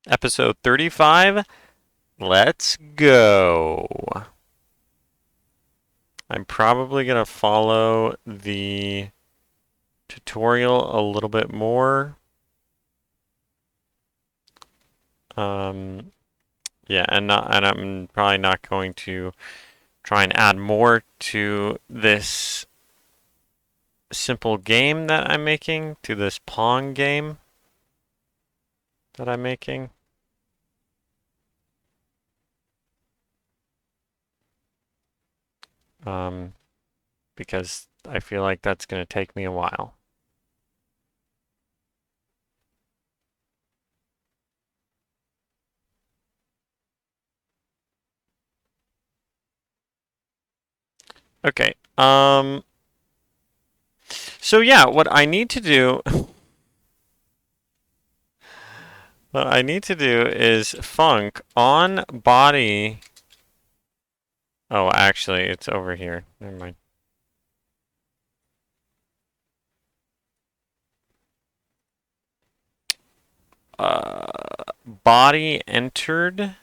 Episode 35. Let's go. I'm probably going to follow the tutorial a little bit more. Yeah, and I'm probably not going to try and add more to this simple game that I'm making, to this Pong game that I'm making. Because I feel like that's going to take me a while. Okay. So yeah, what I need to do what I need to do is func on body. Oh, actually, it's over here. Never mind. Body entered.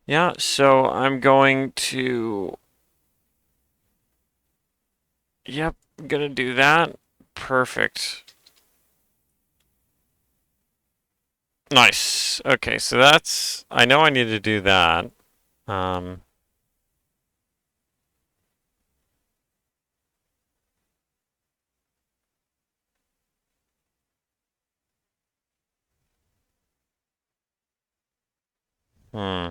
Yeah, so I'm going to. Yep, I'm gonna do that. Perfect. Nice. Okay, so that's. I know I need to do that. Um. Hmm.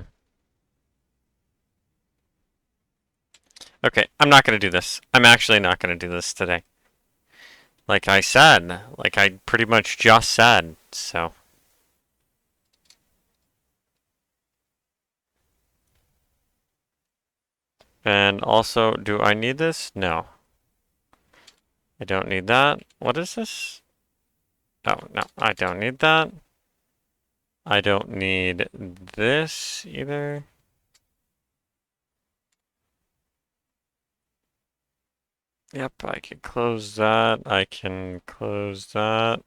Okay, I'm not gonna do this. I'm actually not gonna do this today. Like I said, like I pretty much just said, so. And also, do I need this? No. I don't need that. What is this? Oh, no, I don't need that. I don't need this either. Yep, I can close that. I can close that.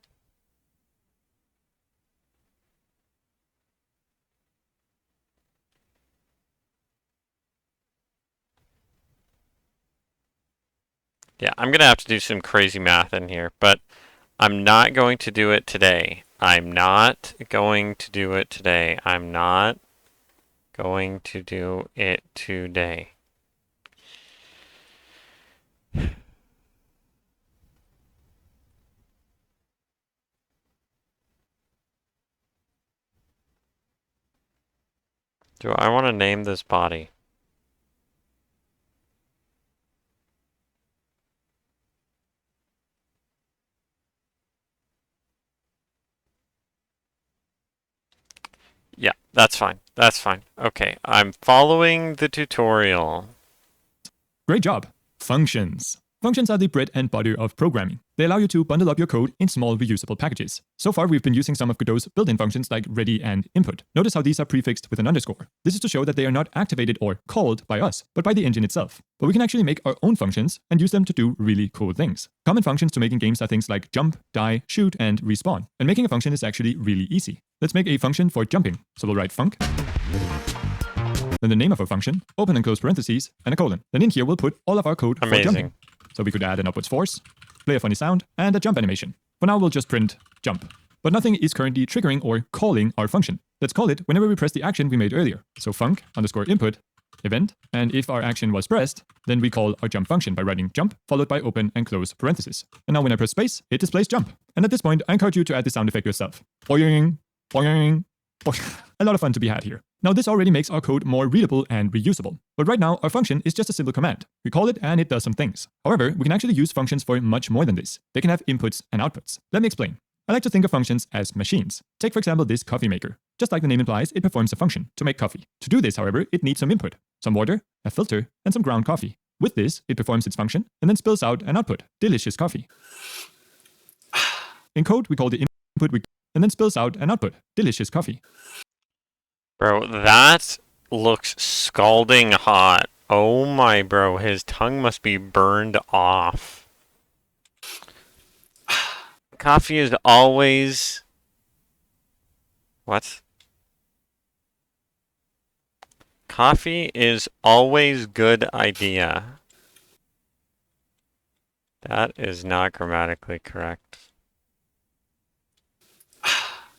Yeah, I'm gonna have to do some crazy math in here, but I'm not going to do it today. I'm not going to do it today. I'm not going to do it today. Do I want to name this body? Yeah, that's fine. That's fine. Okay, I'm following the tutorial. Great job. Functions. Functions are the bread and butter of programming. They allow you to bundle up your code in small reusable packages. So far, we've been using some of Godot's built-in functions like ready and input. Notice how these are prefixed with an underscore. This is to show that they are not activated or called by us, but by the engine itself. But we can actually make our own functions and use them to do really cool things. Common functions to making games are things like jump, die, shoot, and respawn. And making a function is actually really easy. Let's make a function for jumping. So we'll write func. Then the name of our function, open and close parentheses, and a colon. Then in here we'll put all of our code for jumping. So we could add an upwards force, play a funny sound, and a jump animation. For now we'll just print jump. But nothing is currently triggering or calling our function. Let's call it whenever we press the action we made earlier. So func underscore input event, and if our action was pressed, then we call our jump function by writing jump followed by open and close parentheses. And now when I press space, it displays jump. And at this point, I encourage you to add the sound effect yourself. Boing, boing, boing. A lot of fun to be had here. Now this already makes our code more readable and reusable. But right now, our function is just a simple command. We call it and it does some things. However, we can actually use functions for much more than this. They can have inputs and outputs. Let me explain. I like to think of functions as machines. Take for example this coffee maker. Just like the name implies, it performs a function to make coffee. To do this, however, it needs some input. Some water, a filter, and some ground coffee. With this, it performs its function and then spills out an output. Delicious coffee. In code, we call the input we and then spills out an output, delicious coffee. Bro, that looks scalding hot. Oh my bro, his tongue must be burned off. Coffee is always... What? Coffee is always good idea. That is not grammatically correct.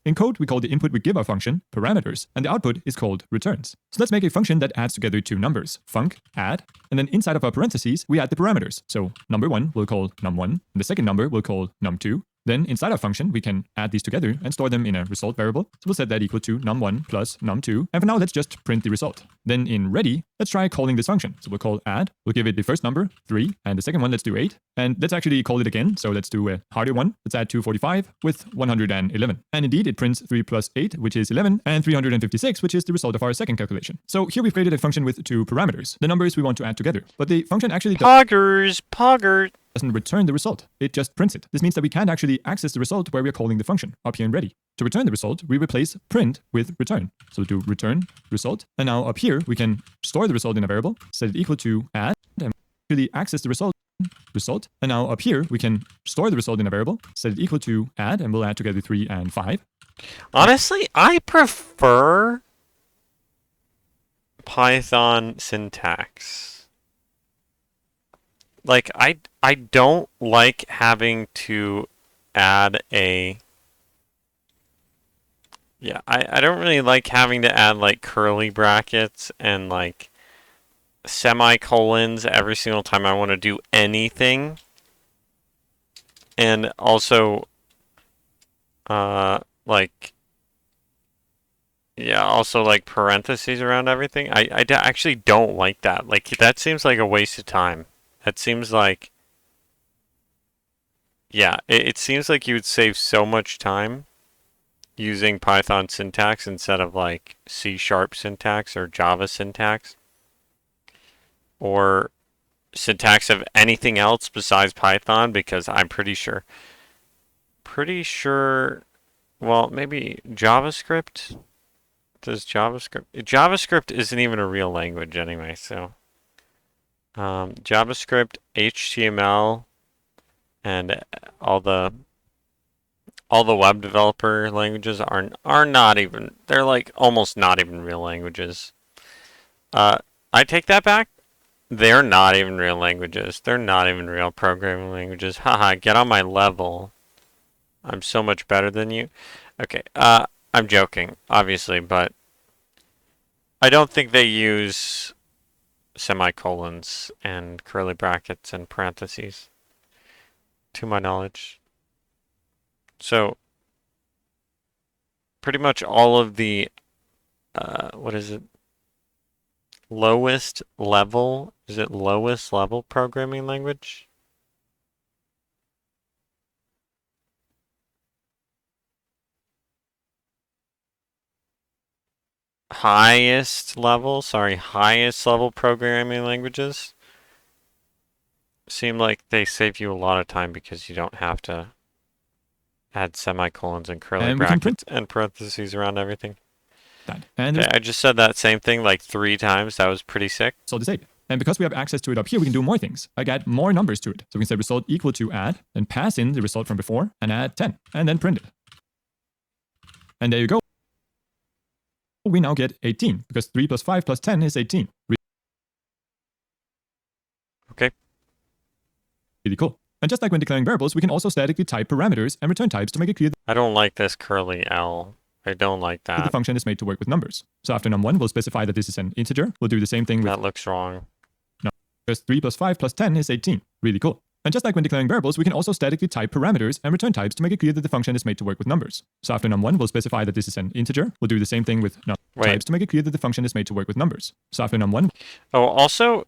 In code, we call the input we give our function parameters, and the output is called returns. So let's make a function that adds together two numbers, func add, and then inside of our parentheses, we add the parameters. So number 1 we'll call num1, and the second number we'll call num2. Then inside our function, we can add these together and store them in a result variable. So we'll set that equal to num1 plus num2. And for now, let's just print the result. Then in ready, let's try calling this function. So we'll call add. We'll give it the first number, 3, and the second one, let's do 8. And let's actually call it again. So let's do a harder one. Let's add 245 with 111. And indeed, it prints 3 plus 8, which is 11, and 356, which is the result of our second calculation. So here we've created a function with two parameters, the numbers we want to add together. But the function actually Poggers. Doesn't return the result. It just prints it. This means that we can't actually access the result where we're calling the function up here in ready. To return the result, we replace print with return. So do return result. And now up here, we can store the result in a variable, set it equal to add, and actually access the result. And now up here, we can store the result in a variable, set it equal to add, and we'll add together 3 and 5. Honestly, I prefer Python syntax. Like, I don't like having to add a... Yeah, I don't really like having to add, like, curly brackets and, like, semicolons every single time I want to do anything. And also, like... Yeah, also, like, parentheses around everything. I actually don't like that. Like, that seems like a waste of time. That seems like, yeah, it seems like you would save so much time using Python syntax instead of like C# syntax or Java syntax or syntax of anything else besides Python, because I'm pretty sure, well, maybe JavaScript. Does JavaScript isn't even a real language anyway, so. JavaScript, HTML, and all the web developer languages are not even, they're like almost not even real languages. I take that back. They're not even real languages. They're not even real programming languages. Haha, get on my level. I'm so much better than you. Okay, I'm joking, obviously, but I don't think they use semicolons and curly brackets and parentheses, to my knowledge. So, pretty much all of the, what is it? Lowest level? Is it lowest level programming language? Highest level programming languages seem like they save you a lot of time because you don't have to add semicolons and curly brackets and parentheses around everything. And okay, I just said that same thing like 3 times. That was pretty sick. So to say, and because we have access to it up here, we can do more things, like add more numbers to it. So we can say result equal to add, then pass in the result from before, and add 10, and then print it. And there you go. We now get 18, because 3 plus 5 plus 10 is 18. Okay. Really cool. And just like when declaring variables, we can also statically type parameters and return types to make it clear that I don't like this curly L. I don't like that. The function is made to work with numbers. So after num1, we'll specify that this is an integer. We'll do the same thing with... That looks wrong. No, because 3 plus 5 plus 10 is 18. Really cool. And just like when declaring variables, we can also statically type parameters and return types to make it clear that the function is made to work with numbers. So after num1, we'll specify that this is an integer. We'll do the same thing with num types to make it clear that the function is made to work with numbers. So after num1... Oh, also,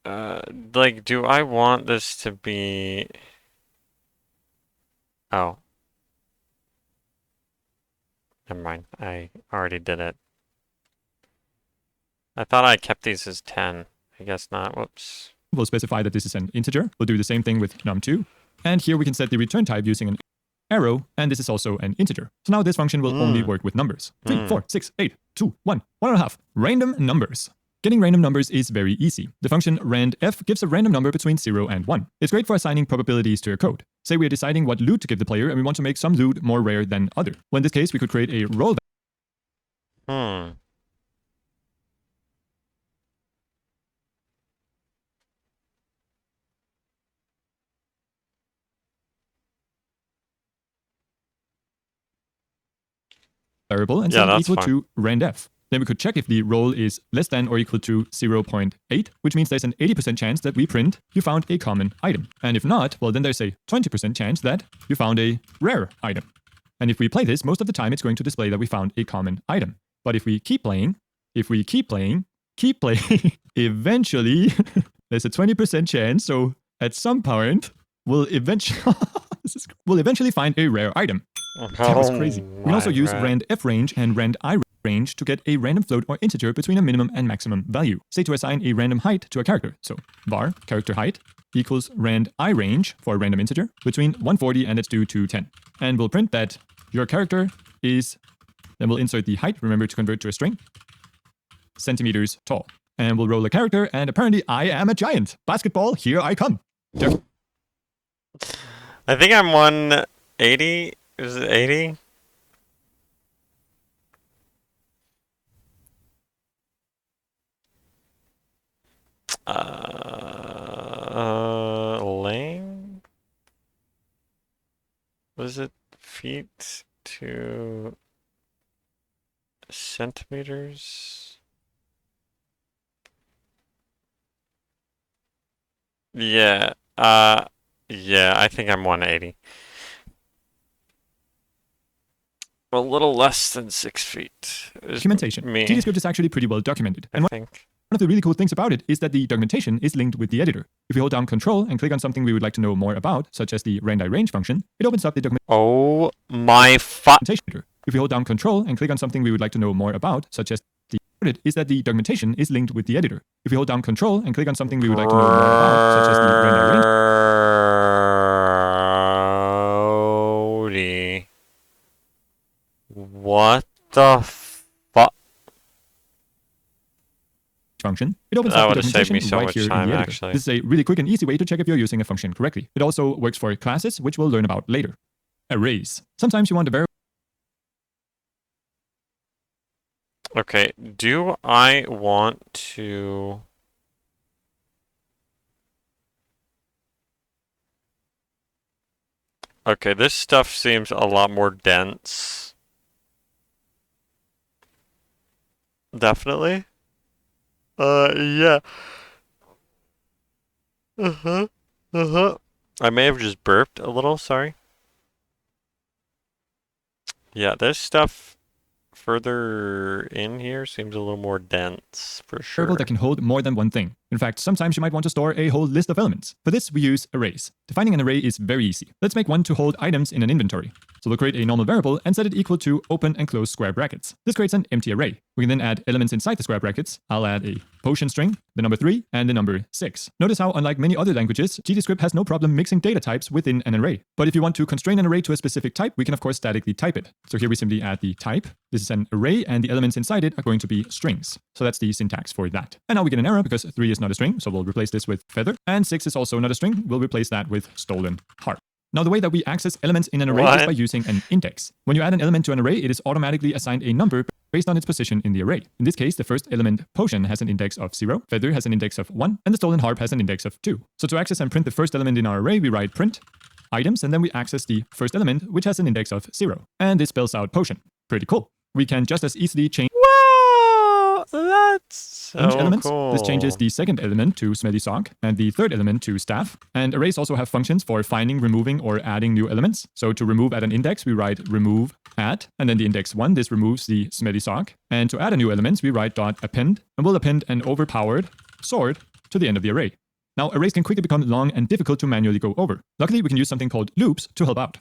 like, do I want this to be... Oh. Never mind. I already did it. I thought I kept these as 10. I guess not. Whoops. We'll specify that this is an integer. We'll do the same thing with num2. And here we can set the return type using an arrow, and this is also an integer. So now this function will only work with numbers. 3, 4, 6, 8, 2, 1, 1.5. Random numbers. Getting random numbers is very easy. The function randf gives a random number between 0 and 1. It's great for assigning probabilities to your code. Say we are deciding what loot to give the player and we want to make some loot more rare than other. Well, in this case, we could create a roll variable and set it equal to randf. Then we could check if the roll is less than or equal to 0.8, which means there's an 80% chance that we print you found a common item. And if not, well then there's a 20% chance that you found a rare item. And if we play this, most of the time it's going to display that we found a common item. But if we keep playing, eventually there's a 20% chance, so at some point we'll eventually find a rare item. That was crazy. We can also use randf range and randi range to get a random float or integer between a minimum and maximum value. Say to assign a random height to a character. So var character height equals rand I range for a random integer between 140 and it's due to 10. And we'll print that your character is, then we'll insert the height, remember to convert to a string, centimeters tall. And we'll roll a character, and apparently I am a giant. Basketball, here I come. I think I'm 180. Is it 80? Lane? Was it feet to centimeters? Yeah. Yeah, I think I'm 180. A little less than 6 feet. Documentation. GDScript is actually pretty well documented. And one of the really cool things about it is that the documentation is linked with the editor. If we hold down Control and click on something we would like to know more about, such as the randi range function, it opens up the documentation. Oh my editor. If we hold down Control and click on something we would like to know more about, such as the is that the documentation is linked with the editor. If we hold down Control and click on something we would like to know more about, such as the randi range. What the fuck? Function. It opens up the documentation right here in the editor. Actually. This is a really quick and easy way to check if you're using a function correctly. It also works for classes, which we'll learn about later. Arrays. Sometimes you want a variable. Okay, do I want to... Okay, this stuff seems a lot more dense. Definitely. Yeah. I may have just burped a little, sorry. Yeah, this stuff further in here seems a little more dense, for sure. Variable that can hold more than one thing. In fact, sometimes you might want to store a whole list of elements. For this, we use arrays. Defining an array is very easy. Let's make one to hold items in an inventory. So we'll create a normal variable and set it equal to open and close square brackets. This creates an empty array. We can then add elements inside the square brackets. I'll add a potion string, the number 3, and the number 6. Notice how, unlike many other languages, GDScript has no problem mixing data types within an array. But if you want to constrain an array to a specific type, we can of course statically type it. So here we simply add the type. This is an array, and the elements inside it are going to be strings. So that's the syntax for that. And now we get an error because 3 is not a string, so we'll replace this with feather. And 6 is also not a string. We'll replace that with stolen harp. Now, the way that we access elements in an array is by using an index. When you add an element to an array, it is automatically assigned a number based on its position in the array. In this case, the first element, potion, has an index of 0, feather has an index of 1, and the stolen harp has an index of 2. So to access and print the first element in our array, we write print items, and then we access the first element, which has an index of 0. And this spells out potion. Pretty cool. We can just as easily change that's so elements. Cool. This changes the second element to smelly sock and the third element to staff. And arrays also have functions for finding, removing, or adding new elements. So to remove at an index, we write remove at, and then the index 1, this removes the smelly sock. And to add a new element, we write dot append, and we'll append an overpowered sword to the end of the array. Now, arrays can quickly become long and difficult to manually go over. Luckily, we can use something called loops to help out.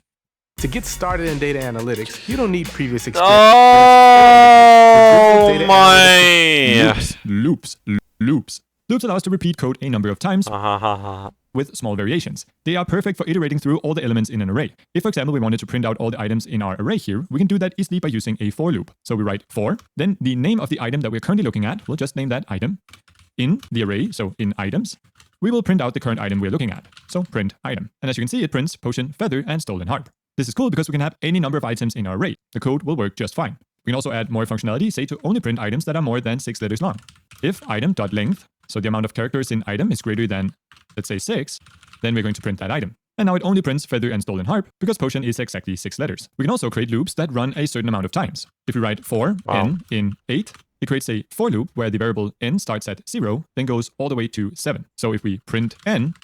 To get started in data analytics, you don't need previous experience. Oh my! Loops allow us to repeat code a number of times. with small variations. They are perfect for iterating through all the elements in an array. If, for example, we wanted to print out all the items in our array here, we can do that easily by using a for loop. So we write for, then the name of the item that we're currently looking at, we'll just name that item. In the array, so in items, we will print out the current item we're looking at. So print item. And as you can see, it prints potion, feather, and stolen harp. This is cool because we can have any number of items in our array. The code will work just fine. We can also add more functionality, say to only print items that are more than 6 letters long. If item.length, so the amount of characters in item is greater than, let's say 6, then we're going to print that item. And now it only prints feather and stolen harp because potion is exactly 6 letters. We can also create loops that run a certain amount of times. If we write for n in 8, it creates a for loop where the variable n starts at 0, then goes all the way to 7. So if we print n,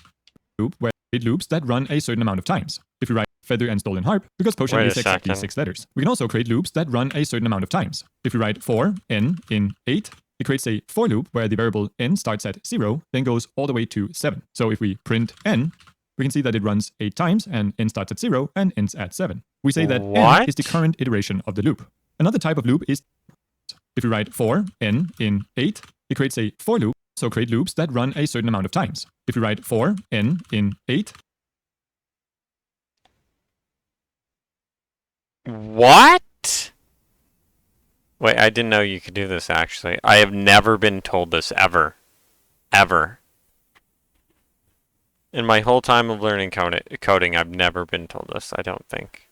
loop where it loops that run a certain amount of times. If we write feather and stolen harp, because potion is exactly 6 letters. We can also create loops that run a certain amount of times. If we write for n in 8, it creates a for loop where the variable n starts at 0, then goes all the way to 7. So if we print n, we can see that it runs 8 times and n starts at 0 and ends at 7. We say that n is the current iteration of the loop. Another type of loop is if we write for n in 8, it creates a for loop, so create loops that run a certain amount of times. If we write for n in 8, what? Wait, I didn't know you could do this, actually. I have never been told this, ever. Ever. In my whole time of learning coding, I've never been told this, I don't think.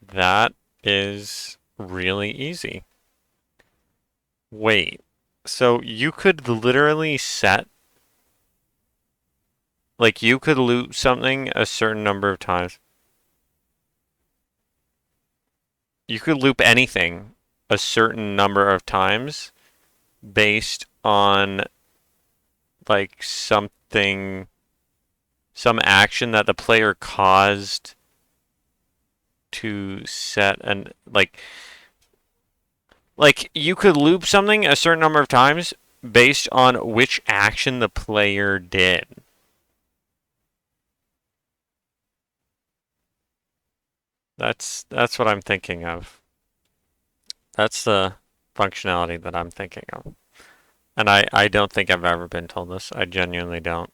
That is really easy. Wait, so you could literally set... Like, you could loop something a certain number of times. You could loop anything a certain number of times based on like some action that the player caused to set and like you could loop something a certain number of times based on which action the player did. That's what I'm thinking of. That's the functionality that I'm thinking of. And I don't think I've ever been told this. I genuinely don't.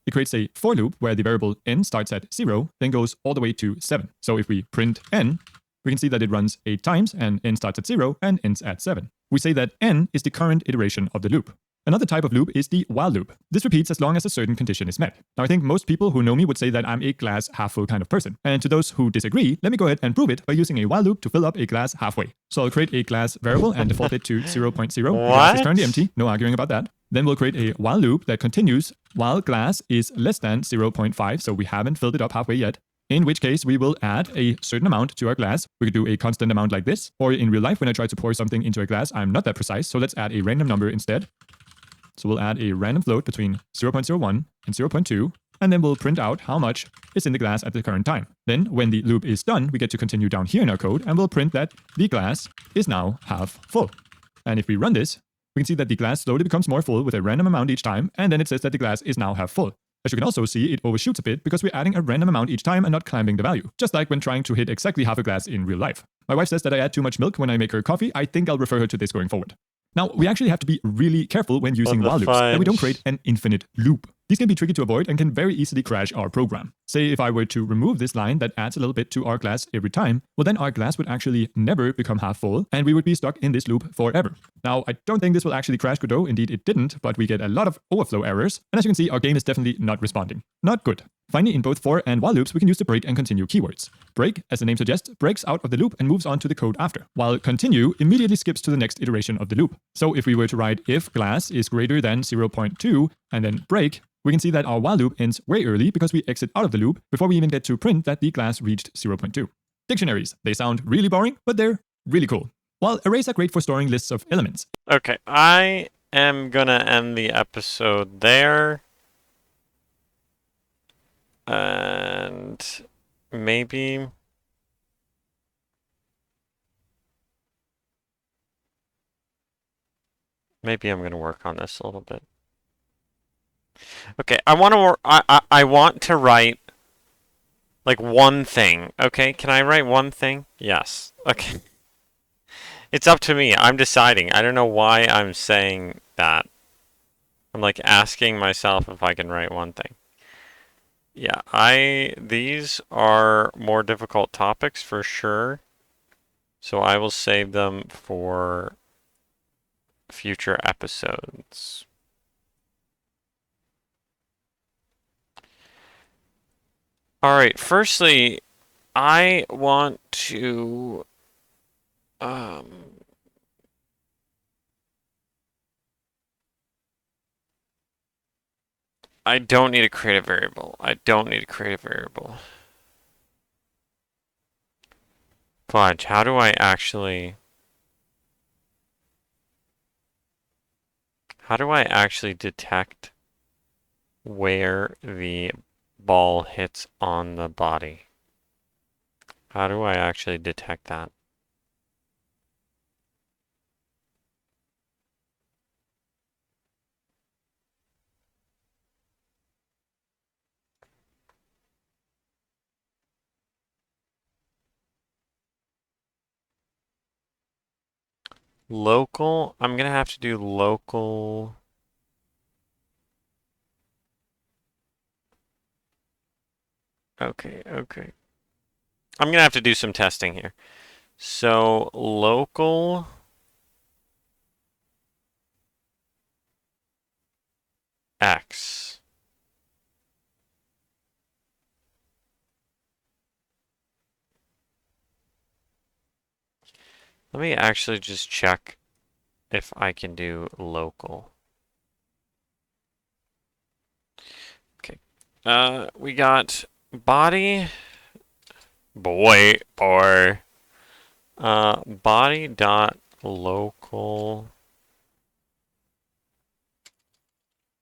It creates a for loop where the variable n starts at 0, then goes all the way to 7. So if we print n, we can see that it runs 8 times and n starts at 0 and ends at 7. We say that n is the current iteration of the loop. Another type of loop is the while loop. This repeats as long as a certain condition is met. Now I think most people who know me would say that I'm a glass half full kind of person. And to those who disagree, let me go ahead and prove it by using a while loop to fill up a glass halfway. So I'll create a glass variable and default it to 0.0. The glass is currently empty, no arguing about that. Then we'll create a while loop that continues while glass is less than 0.5, so we haven't filled it up halfway yet. In which case we will add a certain amount to our glass. We could do a constant amount like this, or in real life when I try to pour something into a glass, I'm not that precise, so let's add a random number instead. So we'll add a random float between 0.01 and 0.2, and then we'll print out how much is in the glass at the current time. Then when the loop is done, we get to continue down here in our code, and we'll print that the glass is now half full. And if we run this, we can see that the glass slowly becomes more full with a random amount each time, and then it says that the glass is now half full. As you can also see, it overshoots a bit because we're adding a random amount each time and not climbing the value, just like when trying to hit exactly half a glass in real life. My wife says that I add too much milk when I make her coffee. I think I'll refer her to this going forward. Now, we actually have to be really careful when using while loops, that we don't create an infinite loop. These can be tricky to avoid and can very easily crash our program. Say if I were to remove this line that adds a little bit to our glass every time, well then our glass would actually never become half full and we would be stuck in this loop forever. Now, I don't think this will actually crash Godot, indeed it didn't, but we get a lot of overflow errors, and as you can see, our game is definitely not responding. Not good. Finally, in both for and while loops, we can use the break and continue keywords. Break, as the name suggests, breaks out of the loop and moves on to the code after, while continue immediately skips to the next iteration of the loop. So if we were to write if glass is greater than 0.2 and then break, we can see that our while loop ends way early because we exit out of the loop before we even get to print that the glass reached 0.2. Dictionaries. They sound really boring, but they're really cool. While arrays are great for storing lists of elements. Okay, I am gonna end the episode there. And maybe I'm gonna work on this a little bit. Okay, I want to write like one thing. Okay, can I write one thing? Yes. Okay. It's up to me. I'm deciding. I don't know why I'm saying that. I'm like asking myself if I can write one thing. Yeah, these are more difficult topics for sure. So I will save them for future episodes. All right, firstly, I want to um, I don't need a creative variable. I don't need a creative variable. Fudge, how do I actually detect where the ball hits on the body? How do I actually detect that? Local, I'm gonna have to do local. Okay, okay. I'm gonna have to do some testing here. So local X. Let me actually just check if I can do local. Okay. We got body, boy, or body dot local.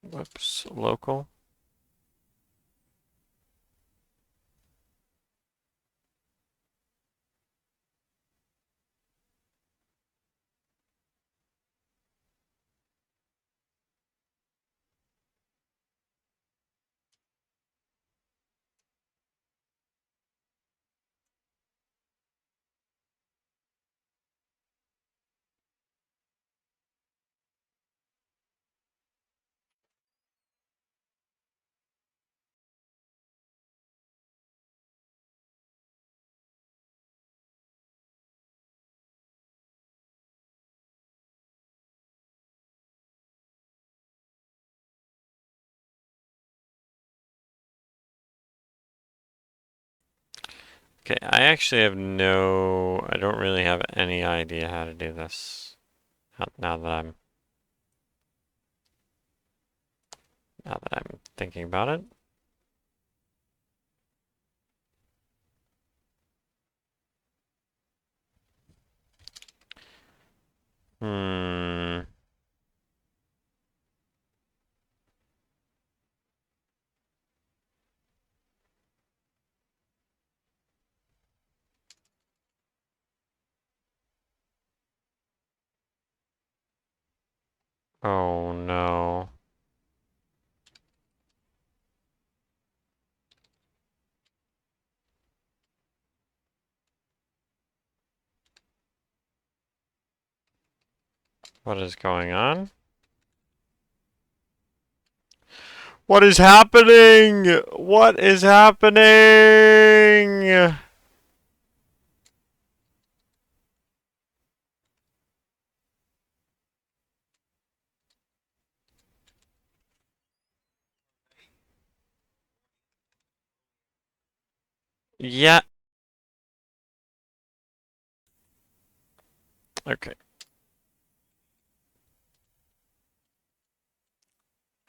Whoops, local. Okay, I don't really have any idea how to do this. Now that I'm thinking about it. Hmm. Oh no. What is going on? What is happening? What is happening? Yeah. Okay.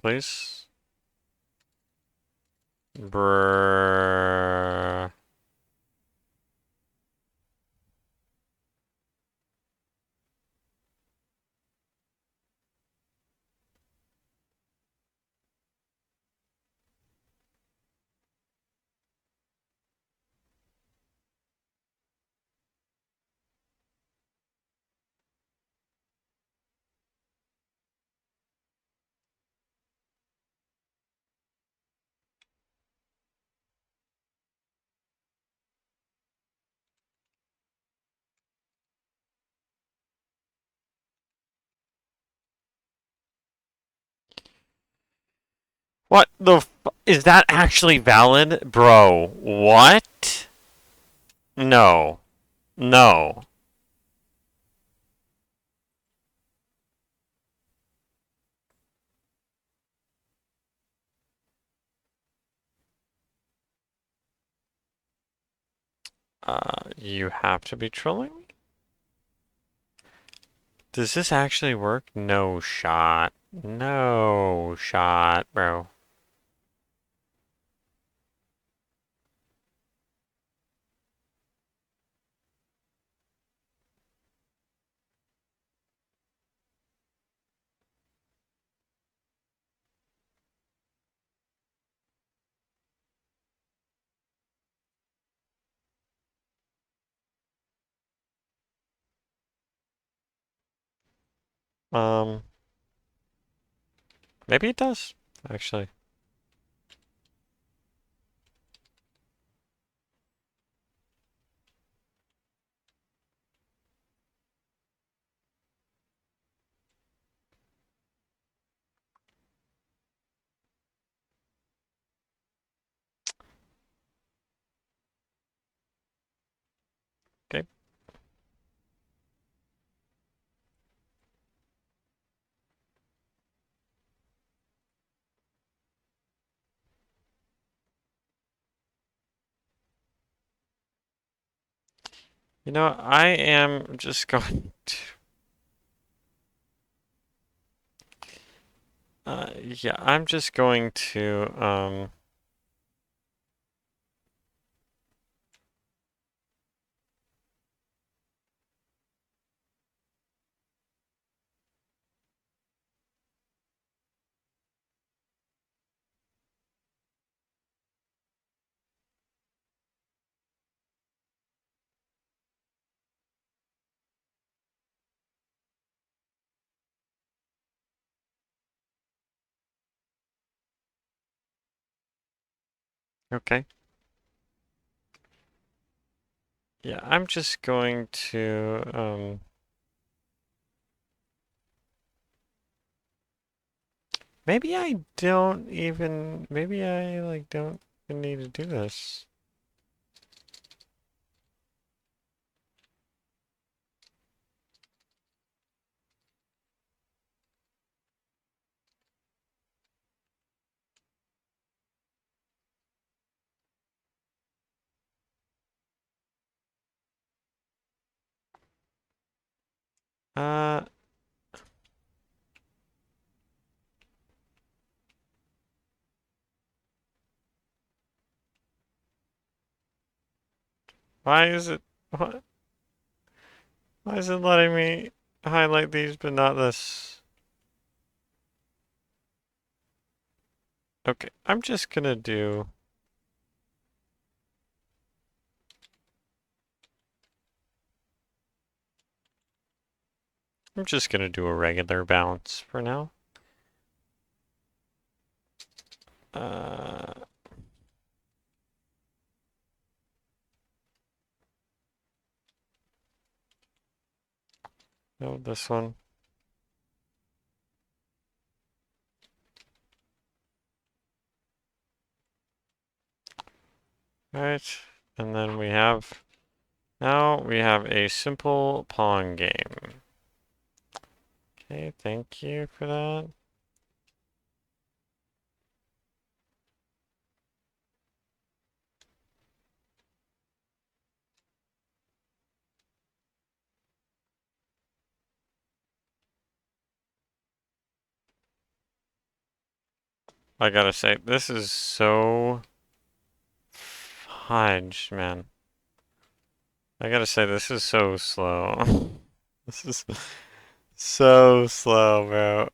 Please. Brrr. What the is that actually valid? Bro, what? No. No. You have to be trolling me? Does this actually work? No shot. No shot, bro. Um, maybe it does, actually. Okay. You know, I am just going to. Yeah, I'm just going to. Okay. Yeah, I'm just going to. Maybe I don't even. Maybe I like don't even need to do this. Uh, why is it? What? Why is it letting me highlight these but not this? Okay, I'm just gonna do. I'm just gonna do a regular bounce for now. Uh, no, this one. Alright, and then now we have a simple Pong game. Okay, thank you for that. I gotta say, this is so fudged, man. I gotta say, this is so slow. This is so slow, bro.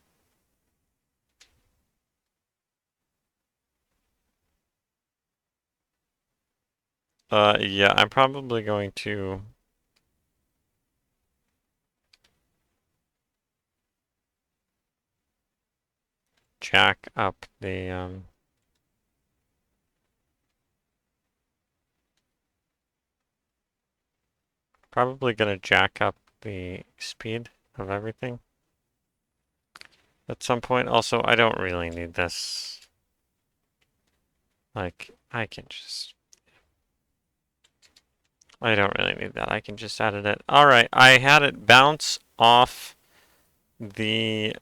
Yeah, I'm probably going to jack up the, probably gonna jack up the speed of everything at some point. Also, I don't really need this. Like, I can just... I don't really need that. I can just edit it. All right, I had it bounce off the...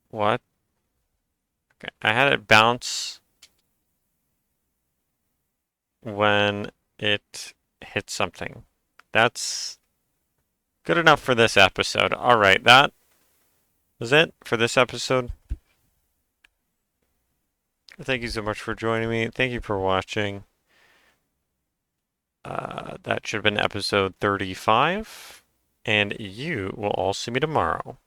what? Okay, I had it bounce when it hit something. That's good enough for this episode. All right, that was it for this episode. Thank you so much for joining me. Thank you for watching. That should have been episode 35. And you will all see me tomorrow.